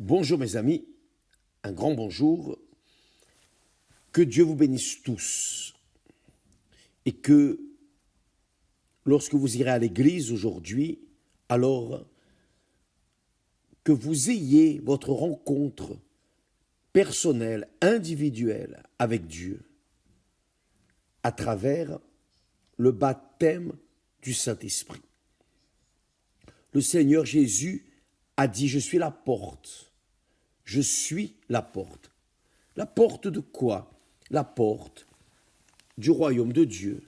Bonjour mes amis, un grand bonjour, que Dieu vous bénisse tous et que lorsque vous irez à l'église aujourd'hui, alors que vous ayez votre rencontre personnelle, individuelle avec Dieu à travers le baptême du Saint-Esprit. Le Seigneur Jésus a dit « Je suis la porte ». Je suis la porte. La porte de quoi? La porte du royaume de Dieu.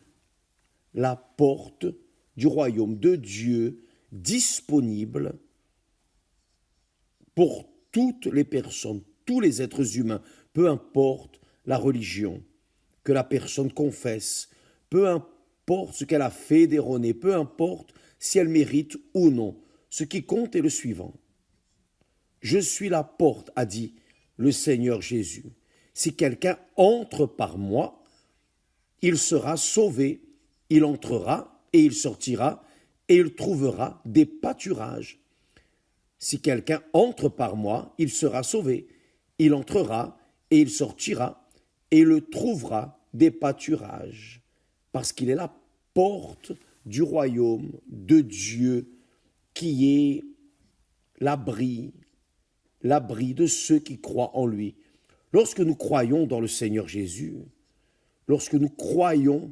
La porte du royaume de Dieu disponible pour toutes les personnes, tous les êtres humains, peu importe la religion que la personne confesse, peu importe ce qu'elle a fait d'erroné, peu importe si elle mérite ou non. Ce qui compte est le suivant. Je suis la porte, a dit le Seigneur Jésus. Si quelqu'un entre par moi, il sera sauvé, il entrera et il sortira et il trouvera des pâturages. Si quelqu'un entre par moi, il sera sauvé, il entrera et il sortira et il trouvera des pâturages. Parce qu'il est la porte du royaume de Dieu qui est l'abri de ceux qui croient en lui. Lorsque nous croyons dans le Seigneur Jésus, lorsque nous croyons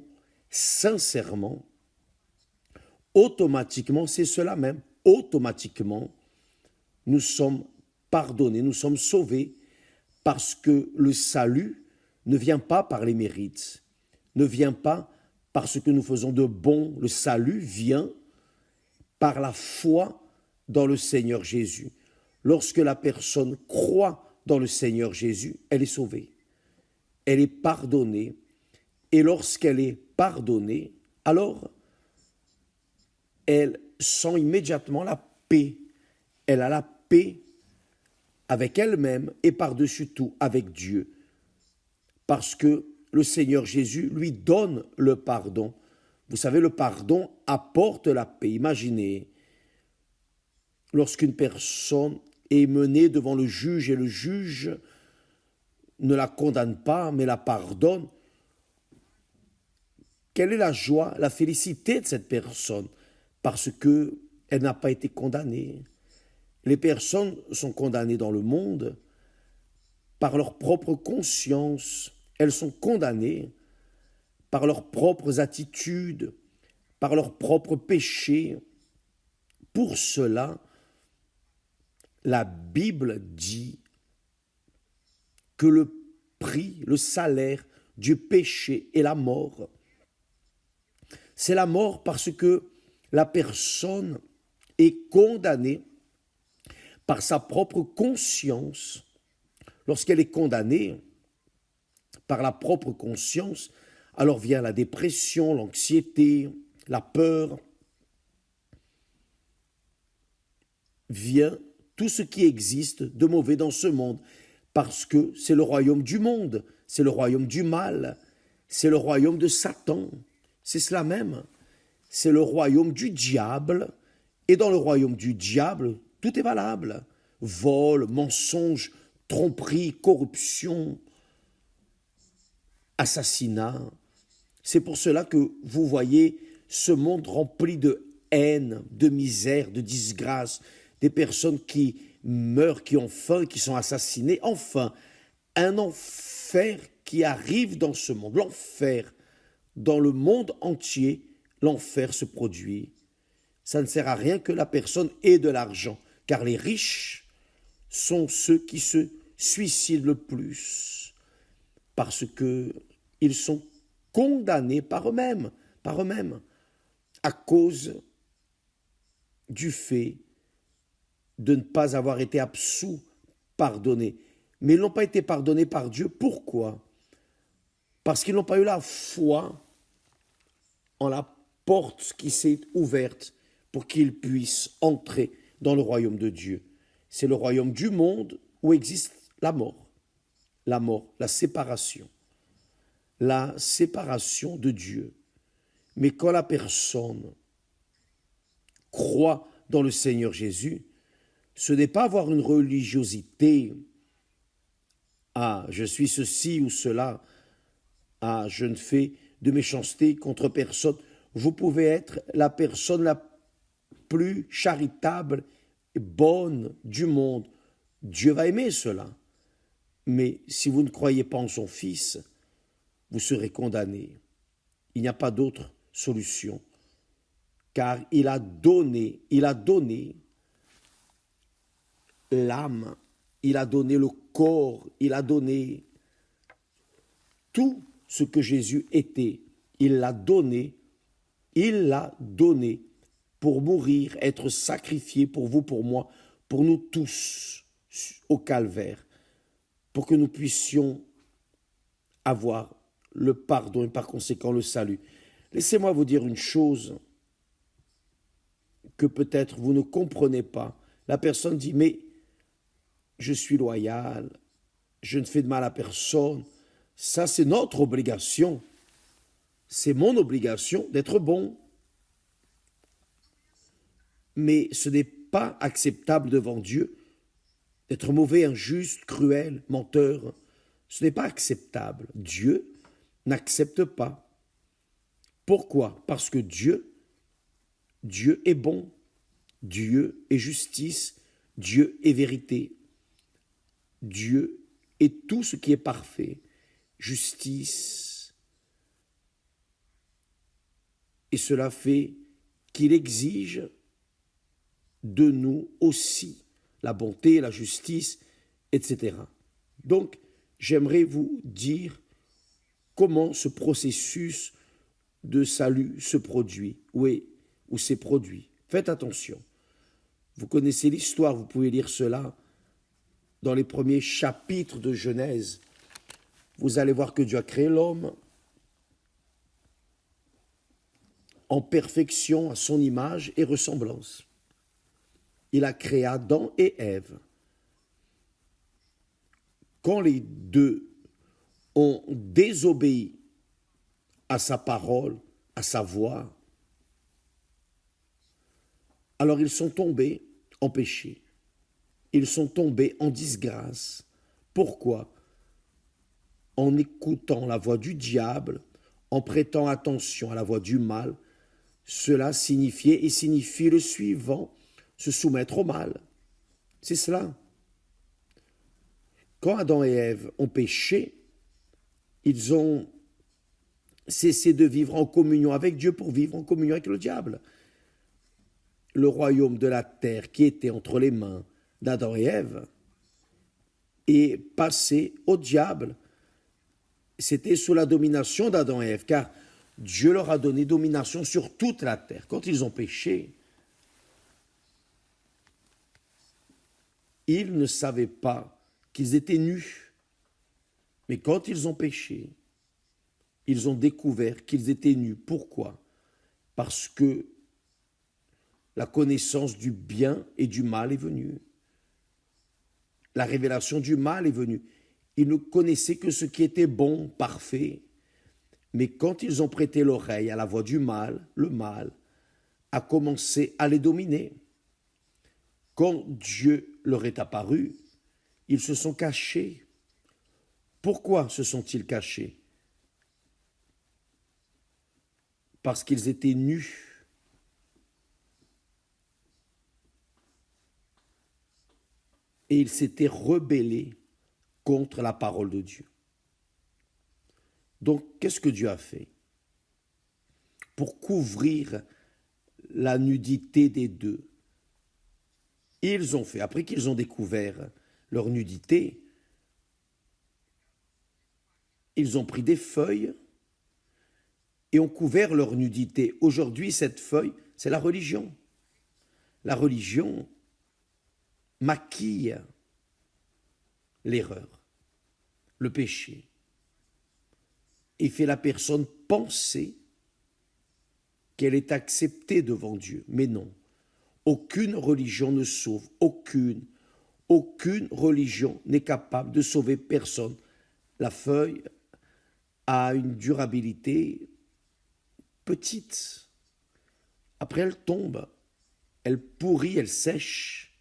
sincèrement, automatiquement, c'est cela même, automatiquement, nous sommes pardonnés, nous sommes sauvés, parce que le salut ne vient pas par les mérites, ne vient pas parce que nous faisons de bon. Le salut vient par la foi dans le Seigneur Jésus. Lorsque la personne croit dans le Seigneur Jésus, elle est sauvée, elle est pardonnée. Et lorsqu'elle est pardonnée, alors elle sent immédiatement la paix. Elle a la paix avec elle-même et par-dessus tout avec Dieu. Parce que le Seigneur Jésus lui donne le pardon. Vous savez, le pardon apporte la paix. Imaginez, lorsqu'une personne est menée devant le juge et le juge ne la condamne pas mais la pardonne, quelle est la joie, la félicité de cette personne parce qu'elle n'a pas été condamnée. Les personnes sont condamnées dans le monde par leur propre conscience, elles sont condamnées par leurs propres attitudes, par leurs propres péchés. Pour cela, la Bible dit que le prix, le salaire du péché est la mort. C'est la mort parce que la personne est condamnée par sa propre conscience. Lorsqu'elle est condamnée par la propre conscience, alors vient la dépression, l'anxiété, la peur, vient tout ce qui existe de mauvais dans ce monde, parce que c'est le royaume du monde, c'est le royaume du mal, c'est le royaume de Satan, c'est cela même, c'est le royaume du diable, et dans le royaume du diable, tout est valable, vol, mensonge, tromperie, corruption, assassinat. C'est pour cela que vous voyez ce monde rempli de haine, de misère, de disgrâce, des personnes qui meurent, qui ont faim, qui sont assassinées. Enfin, un enfer qui arrive dans ce monde, l'enfer, dans le monde entier, l'enfer se produit. Ça ne sert à rien que la personne ait de l'argent, car les riches sont ceux qui se suicident le plus, parce qu'ils sont condamnés par eux-mêmes, à cause du fait de ne pas avoir été absous, pardonnés. Mais ils n'ont pas été pardonnés par Dieu. Pourquoi? Parce qu'ils n'ont pas eu la foi en la porte qui s'est ouverte pour qu'ils puissent entrer dans le royaume de Dieu. C'est le royaume du monde où existe la mort, la séparation de Dieu. Mais quand la personne croit dans le Seigneur Jésus, Ce n'est pas avoir une religiosité. Ah, je suis ceci ou cela. Ah, je ne fais de méchanceté contre personne. Vous pouvez être la personne la plus charitable et bonne du monde. Dieu va aimer cela. Mais si vous ne croyez pas en son Fils, vous serez condamné. Il n'y a pas d'autre solution. Car il a donné l'âme, il a donné le corps, il a donné tout ce que Jésus était. Il l'a donné pour mourir, être sacrifié pour vous, pour moi, pour nous tous au calvaire, pour que nous puissions avoir le pardon et par conséquent le salut. Laissez-moi vous dire une chose que peut-être vous ne comprenez pas. La personne dit, mais je suis loyal, je ne fais de mal à personne. Ça, c'est notre obligation. C'est mon obligation d'être bon. Mais ce n'est pas acceptable devant Dieu d'être mauvais, injuste, cruel, menteur. Ce n'est pas acceptable. Dieu n'accepte pas. Pourquoi? Parce que Dieu est bon. Dieu est justice. Dieu est vérité. Dieu est tout ce qui est parfait. Justice. Et cela fait qu'il exige de nous aussi la bonté, la justice, etc. Donc, j'aimerais vous dire comment ce processus de salut se produit, ou s'est produit. Faites attention. Vous connaissez l'histoire, vous pouvez lire cela dans les premiers chapitres de Genèse. Vous allez voir que Dieu a créé l'homme en perfection à son image et ressemblance. Il a créé Adam et Ève. Quand les deux ont désobéi à sa parole, à sa voix, alors ils sont tombés en péché. Ils sont tombés en disgrâce. Pourquoi? En écoutant la voix du diable, en prêtant attention à la voix du mal, cela signifiait et signifie le suivant, se soumettre au mal. C'est cela. Quand Adam et Ève ont péché, ils ont cessé de vivre en communion avec Dieu pour vivre en communion avec le diable. Le royaume de la terre qui était entre les mains d'Adam et Ève est passé au diable. C'était sous la domination d'Adam et Ève, car Dieu leur a donné domination sur toute la terre. Quand ils ont péché, ils ne savaient pas qu'ils étaient nus. Mais quand ils ont péché, ils ont découvert qu'ils étaient nus. Pourquoi? Parce que la connaissance du bien et du mal est venue. La révélation du mal est venue. Ils ne connaissaient que ce qui était bon, parfait. Mais quand ils ont prêté l'oreille à la voix du mal, le mal a commencé à les dominer. Quand Dieu leur est apparu, ils se sont cachés. Pourquoi se sont-ils cachés? Parce qu'ils étaient nus. Et ils s'étaient rebellés contre la parole de Dieu. Donc, qu'est-ce que Dieu a fait? Pour couvrir la nudité des deux, ils ont fait, après qu'ils ont découvert leur nudité, ils ont pris des feuilles et ont couvert leur nudité. Aujourd'hui, cette feuille, c'est la religion. La religion maquille l'erreur, le péché, et fait la personne penser qu'elle est acceptée devant Dieu. Mais non, aucune religion ne sauve, aucune religion n'est capable de sauver personne. La feuille a une durabilité petite. Après, elle tombe, elle pourrit, elle sèche.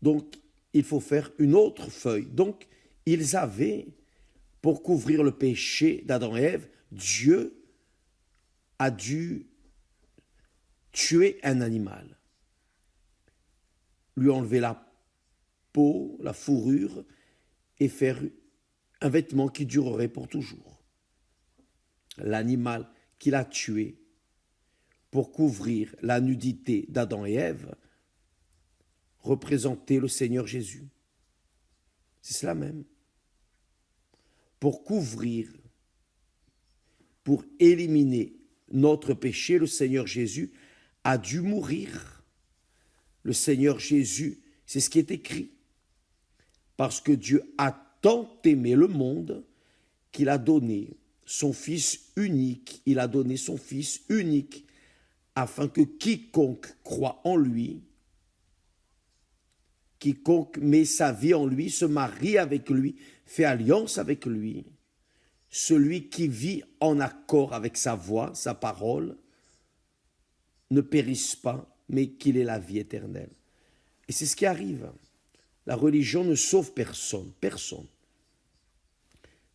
Donc, il faut faire une autre feuille. Donc, ils avaient, pour couvrir le péché d'Adam et Ève, Dieu a dû tuer un animal, lui enlever la peau, la fourrure, et faire un vêtement qui durerait pour toujours. L'animal qu'il a tué pour couvrir la nudité d'Adam et Ève représentait le Seigneur Jésus. C'est cela même. Pour couvrir, pour éliminer notre péché, le Seigneur Jésus a dû mourir. Le Seigneur Jésus, c'est ce qui est écrit. Parce que Dieu a tant aimé le monde qu'il a donné son Fils unique. Il a donné son Fils unique afin que quiconque croit en lui, quiconque met sa vie en lui, se marie avec lui, fait alliance avec lui, celui qui vit en accord avec sa voix, sa parole, ne périsse pas, mais qu'il ait la vie éternelle. Et c'est ce qui arrive. La religion ne sauve personne, personne.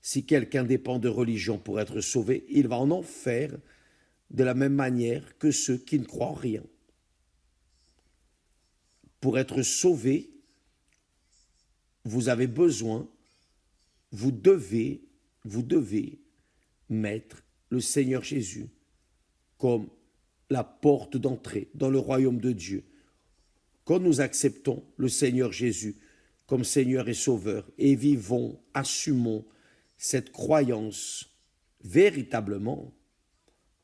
Si quelqu'un dépend de religion pour être sauvé, il va en enfer de la même manière que ceux qui ne croient en rien. Pour être sauvé, vous avez besoin, vous devez mettre le Seigneur Jésus comme la porte d'entrée dans le royaume de Dieu. Quand nous acceptons le Seigneur Jésus comme Seigneur et Sauveur et vivons, assumons cette croyance véritablement,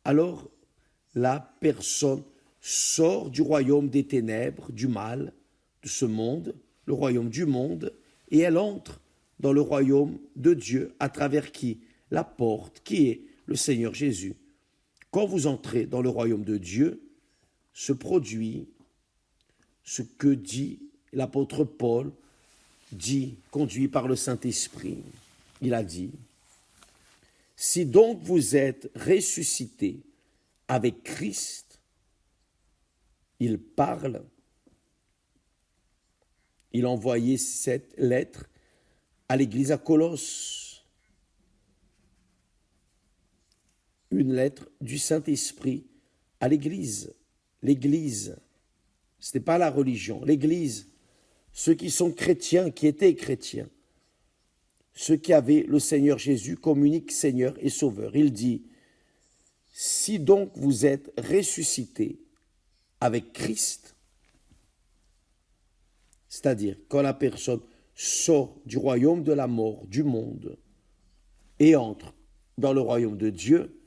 alors la personne sort du royaume des ténèbres, du mal, de ce monde, le royaume du monde, et elle entre dans le royaume de Dieu à travers qui? La porte, qui est le Seigneur Jésus. Quand vous entrez dans le royaume de Dieu, se produit ce que dit l'apôtre Paul, conduit par le Saint-Esprit. Il a dit, « Si donc vous êtes ressuscités avec Christ, il parle, il a envoyé cette lettre à l'église à Colosse, une lettre du Saint-Esprit à l'église. L'église, ce n'est pas la religion, l'église, ceux qui sont chrétiens, qui étaient chrétiens, ceux qui avaient le Seigneur Jésus comme unique Seigneur et Sauveur. Il dit, si donc vous êtes ressuscités avec Christ, c'est-à-dire quand la personne sort du royaume de la mort, du monde, et entre dans le royaume de Dieu,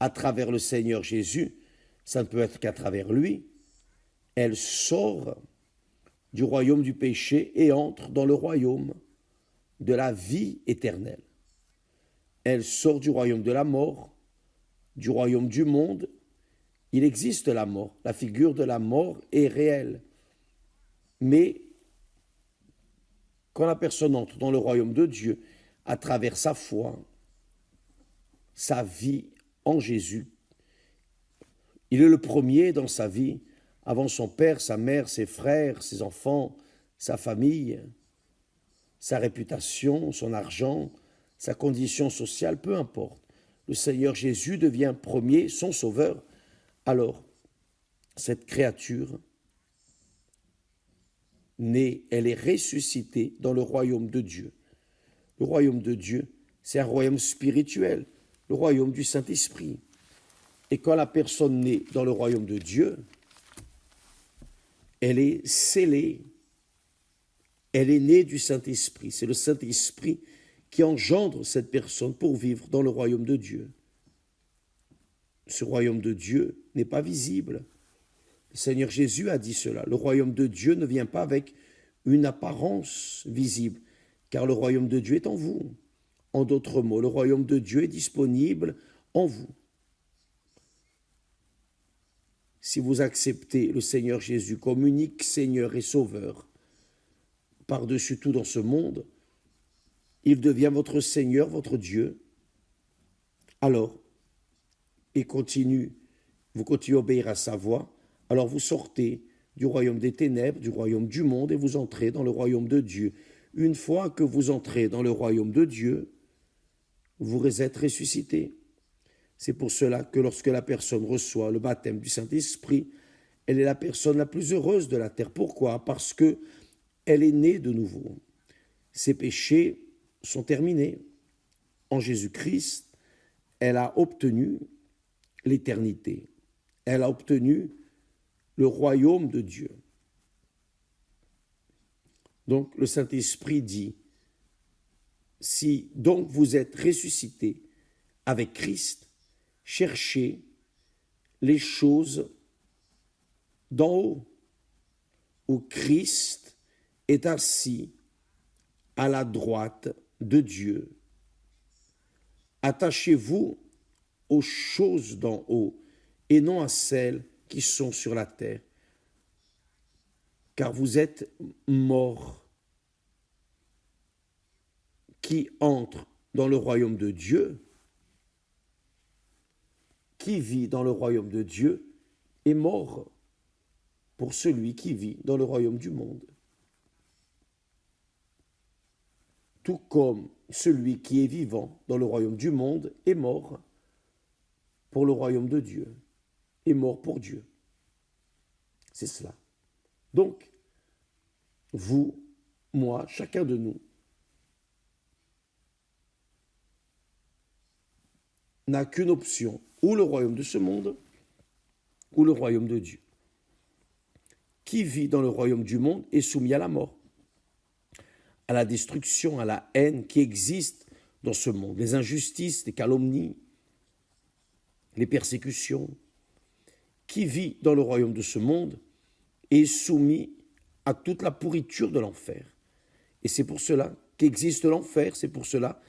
à travers le Seigneur Jésus, ça ne peut être qu'à travers lui, elle sort du royaume du péché et entre dans le royaume de la vie éternelle. Elle sort du royaume de la mort, du royaume du monde. Il existe la mort, la figure de la mort est réelle. Mais quand la personne entre dans le royaume de Dieu, à travers sa foi, sa vie en Jésus, il est le premier dans sa vie, avant son père, sa mère, ses frères, ses enfants, sa famille, sa réputation, son argent, sa condition sociale, peu importe. Le Seigneur Jésus devient premier, son sauveur. Alors, cette créature née, elle est ressuscitée dans le royaume de Dieu. Le royaume de Dieu, c'est un royaume spirituel, le royaume du Saint-Esprit. Et quand la personne naît dans le royaume de Dieu, elle est scellée, elle est née du Saint-Esprit. C'est le Saint-Esprit qui engendre cette personne pour vivre dans le royaume de Dieu. Ce royaume de Dieu n'est pas visible. Le Seigneur Jésus a dit cela. Le royaume de Dieu ne vient pas avec une apparence visible, car le royaume de Dieu est en vous. En d'autres mots, le royaume de Dieu est disponible en vous. Si vous acceptez le Seigneur Jésus comme unique Seigneur et Sauveur, par-dessus tout dans ce monde, il devient votre Seigneur, votre Dieu. Alors, vous continuez à obéir à sa voix, alors vous sortez du royaume des ténèbres, du royaume du monde, et vous entrez dans le royaume de Dieu. Une fois que vous entrez dans le royaume de Dieu, vous êtes ressuscité. C'est pour cela que lorsque la personne reçoit le baptême du Saint-Esprit, elle est la personne la plus heureuse de la terre. Pourquoi? Parce que elle est née de nouveau. Ses péchés sont terminés. En Jésus-Christ, elle a obtenu l'éternité. Elle a obtenu le royaume de Dieu. Donc le Saint-Esprit dit, si donc vous êtes ressuscité avec Christ, cherchez les choses d'en haut, où Christ est assis à la droite de Dieu. Attachez-vous aux choses d'en haut et non à celles qui sont sur la terre, car vous êtes morts. Qui entre dans le royaume de Dieu, qui vit dans le royaume de Dieu, est mort pour celui qui vit dans le royaume du monde. Tout comme celui qui est vivant dans le royaume du monde est mort pour le royaume de Dieu, est mort pour Dieu. C'est cela. Donc, vous, moi, chacun de nous, n'a qu'une option, ou le royaume de ce monde, ou le royaume de Dieu. Qui vit dans le royaume du monde est soumis à la mort, à la destruction, à la haine qui existe dans ce monde, les injustices, les calomnies, les persécutions. Qui vit dans le royaume de ce monde est soumis à toute la pourriture de l'enfer. Et c'est pour cela qu'existe l'enfer, c'est pour cela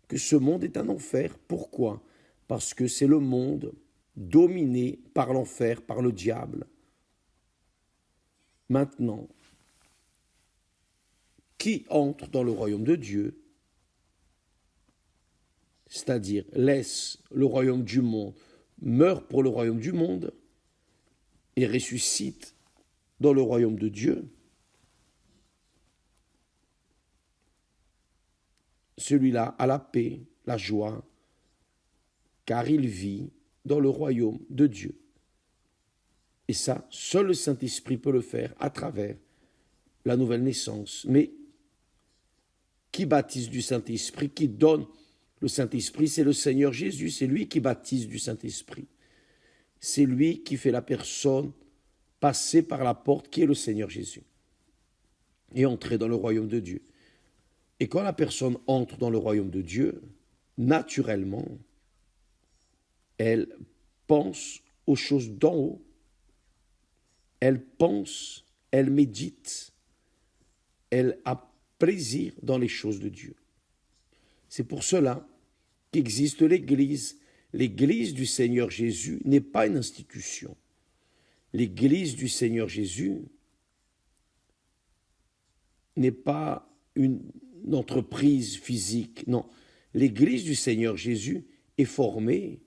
que ce monde est un enfer. Pourquoi? Parce que c'est le monde dominé par l'enfer, par le diable. Maintenant, qui entre dans le royaume de Dieu, c'est-à-dire laisse le royaume du monde, meurt pour le royaume du monde et ressuscite dans le royaume de Dieu, celui-là a la paix, la joie, car il vit dans le royaume de Dieu. Et ça, seul le Saint-Esprit peut le faire à travers la nouvelle naissance. Mais qui baptise du Saint-Esprit, qui donne le Saint-Esprit, c'est le Seigneur Jésus, c'est lui qui baptise du Saint-Esprit. C'est lui qui fait la personne passer par la porte qui est le Seigneur Jésus et entrer dans le royaume de Dieu. Et quand la personne entre dans le royaume de Dieu, naturellement, elle pense aux choses d'en haut. Elle pense, elle médite, elle a plaisir dans les choses de Dieu. C'est pour cela qu'existe l'Église. L'Église du Seigneur Jésus n'est pas une institution. L'Église du Seigneur Jésus n'est pas une entreprise physique. Non, l'Église du Seigneur Jésus est formée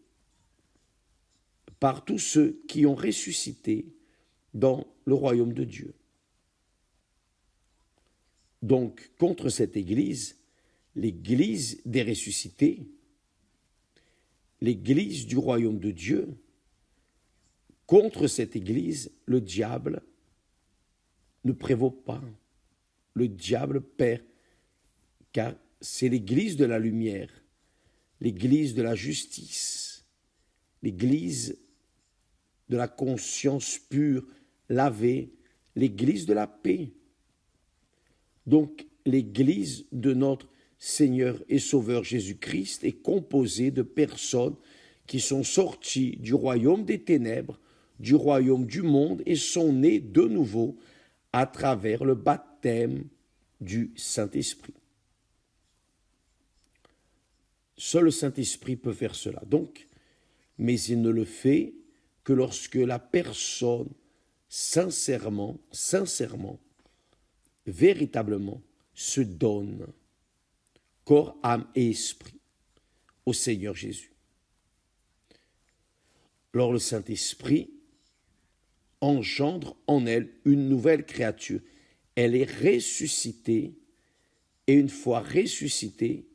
par tous ceux qui ont ressuscité dans le royaume de Dieu. Donc, contre cette Église, l'Église des ressuscités, l'Église du royaume de Dieu, contre cette Église, le diable ne prévaut pas. Le diable perd, car c'est l'Église de la lumière, l'Église de la justice, l'Église de la conscience pure, lavée, l'Église de la paix. Donc, l'Église de notre Seigneur et Sauveur Jésus-Christ est composée de personnes qui sont sorties du royaume des ténèbres, du royaume du monde et sont nées de nouveau à travers le baptême du Saint-Esprit. Seul le Saint-Esprit peut faire cela. Donc, mais il ne le fait que lorsque la personne sincèrement, véritablement se donne corps, âme et esprit au Seigneur Jésus. Alors le Saint-Esprit engendre en elle une nouvelle créature. Elle est ressuscitée et une fois ressuscitée,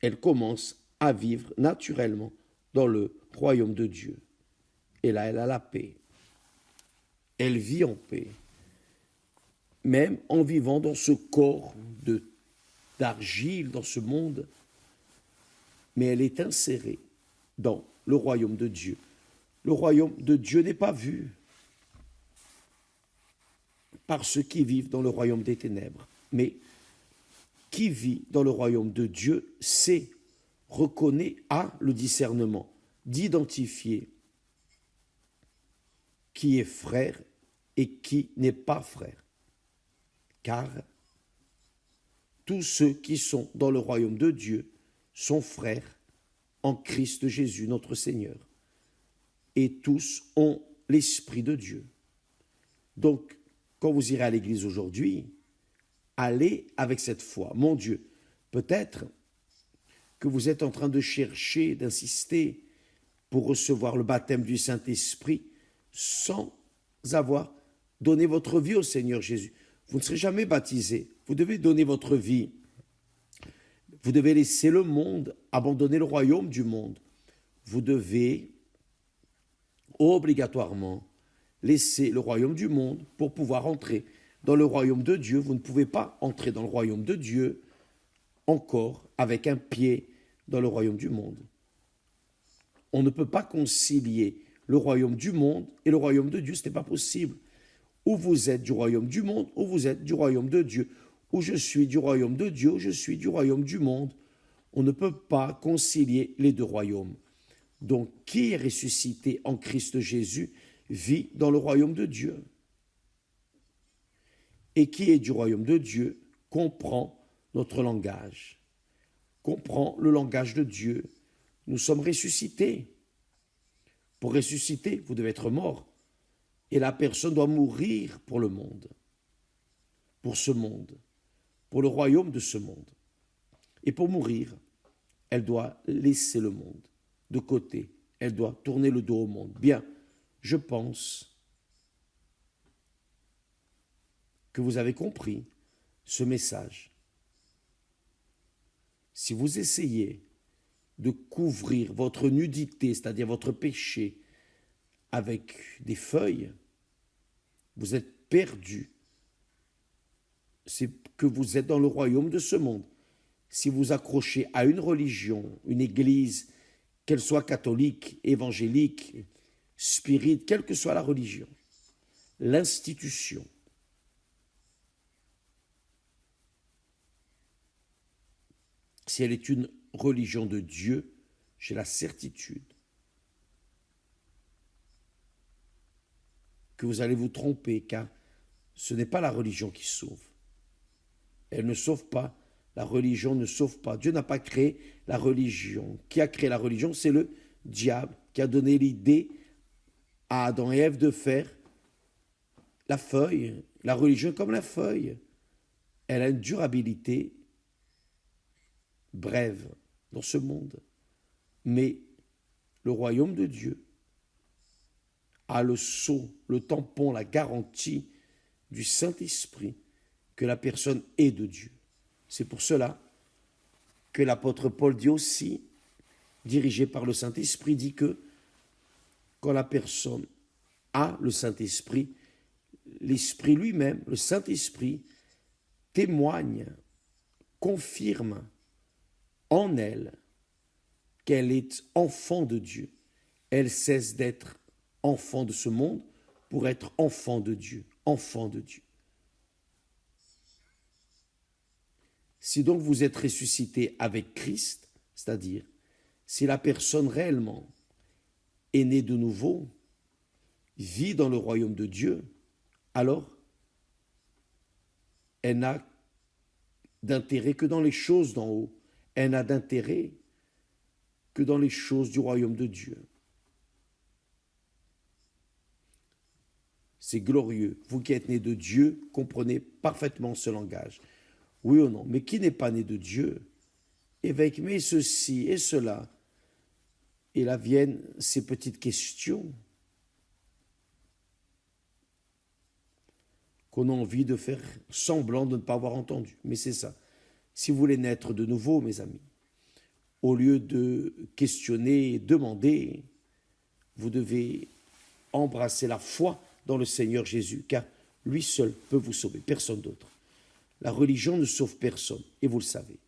elle commence à vivre naturellement dans le royaume de Dieu. Et là, elle a la paix. Elle vit en paix. Même en vivant dans ce corps d'argile, dans ce monde, mais elle est insérée dans le royaume de Dieu. Le royaume de Dieu n'est pas vu par ceux qui vivent dans le royaume des ténèbres, mais qui vit dans le royaume de Dieu sait, reconnaît, a le discernement d'identifier qui est frère et qui n'est pas frère. Car tous ceux qui sont dans le royaume de Dieu sont frères en Christ Jésus notre Seigneur. Et tous ont l'Esprit de Dieu. Donc, quand vous irez à l'église aujourd'hui, allez avec cette foi. Mon Dieu, peut-être que vous êtes en train de chercher, d'insister pour recevoir le baptême du Saint-Esprit sans avoir donné votre vie au Seigneur Jésus. Vous ne serez jamais baptisé. Vous devez donner votre vie. Vous devez laisser le monde, abandonner le royaume du monde. Vous devez obligatoirement laisser le royaume du monde pour pouvoir entrer dans le royaume de Dieu. Vous ne pouvez pas entrer dans le royaume de Dieu encore avec un pied dans le royaume du monde. On ne peut pas concilier le royaume du monde et le royaume de Dieu, ce n'est pas possible. Ou vous êtes du royaume du monde, ou vous êtes du royaume de Dieu. Ou je suis du royaume de Dieu, ou je suis du royaume du monde. On ne peut pas concilier les deux royaumes. Donc, qui est ressuscité en Christ Jésus vit dans le royaume de Dieu. Et qui est du royaume de Dieu comprend notre langage, comprend le langage de Dieu. Nous sommes ressuscités. Pour ressusciter, vous devez être mort. Et la personne doit mourir pour le monde, pour ce monde, pour le royaume de ce monde. Et pour mourir, elle doit laisser le monde de côté. Elle doit tourner le dos au monde. Bien, je pense que vous avez compris ce message. Si vous essayez de couvrir votre nudité, c'est-à-dire votre péché, avec des feuilles, vous êtes perdu. C'est que vous êtes dans le royaume de ce monde. Si vous accrochez à une religion, une église, qu'elle soit catholique, évangélique, spirite, quelle que soit la religion, l'institution, si elle est une religion de Dieu, j'ai la certitude que vous allez vous tromper, car ce n'est pas la religion qui sauve. Elle ne sauve pas, la religion ne sauve pas. Dieu n'a pas créé la religion. Qui a créé la religion? C'est le diable qui a donné l'idée à Adam et Ève de faire la feuille. La religion est comme la feuille. Elle a une durabilité brève dans ce monde. Mais le royaume de Dieu a le sceau, le tampon, la garantie du Saint-Esprit que la personne est de Dieu. C'est pour cela que l'apôtre Paul dit aussi, dirigé par le Saint-Esprit, dit que quand la personne a le Saint-Esprit, l'Esprit lui-même, le Saint-Esprit, témoigne, confirme en elle qu'elle est enfant de Dieu. Elle cesse d'être enfant de ce monde pour être enfant de Dieu, enfant de Dieu. Si donc vous êtes ressuscité avec Christ, c'est-à-dire si la personne réellement est née de nouveau, vit dans le royaume de Dieu, alors elle n'a d'intérêt que dans les choses d'en haut. Elle n'a d'intérêt que dans les choses du royaume de Dieu. C'est glorieux. Vous qui êtes nés de Dieu, comprenez parfaitement ce langage. Oui ou non? Mais qui n'est pas né de Dieu? Évêque, mais ceci et cela. Et là viennent ces petites questions. qu'on a envie de faire semblant de ne pas avoir entendu. Mais c'est ça. Si vous voulez naître de nouveau, mes amis, au lieu de questionner et demander, vous devez embrasser la foi dans le Seigneur Jésus, car lui seul peut vous sauver, personne d'autre. La religion ne sauve personne, et vous le savez.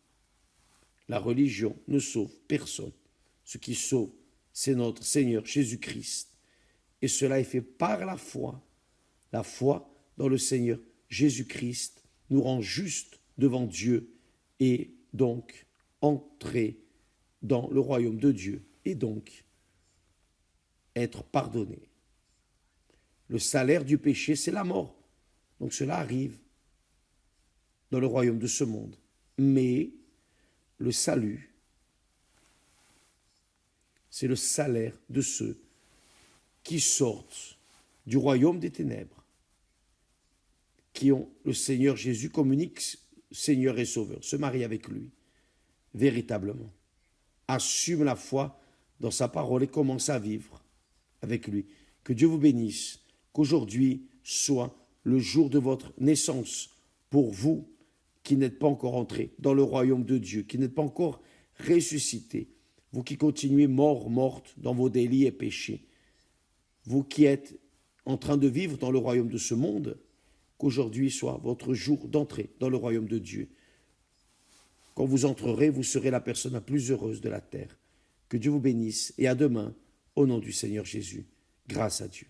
La religion ne sauve personne. Ce qui sauve, c'est notre Seigneur Jésus-Christ. Et cela est fait par la foi. La foi dans le Seigneur Jésus-Christ nous rend justes devant Dieu et donc entrer dans le royaume de Dieu et donc être pardonné. Le salaire du péché, c'est la mort. Donc cela arrive dans le royaume de ce monde. Mais le salut, c'est le salaire de ceux qui sortent du royaume des ténèbres, qui ont le Seigneur Jésus comme unique Seigneur et Sauveur, se marient avec lui, véritablement, assument la foi dans sa parole et commencent à vivre avec lui. Que Dieu vous bénisse, qu'aujourd'hui soit le jour de votre naissance pour vous qui n'êtes pas encore entrés dans le royaume de Dieu, qui n'êtes pas encore ressuscités, vous qui continuez mortes dans vos délits et péchés, vous qui êtes en train de vivre dans le royaume de ce monde, qu'aujourd'hui soit votre jour d'entrée dans le royaume de Dieu. Quand vous entrerez, vous serez la personne la plus heureuse de la terre. Que Dieu vous bénisse et à demain, au nom du Seigneur Jésus. Grâce à Dieu.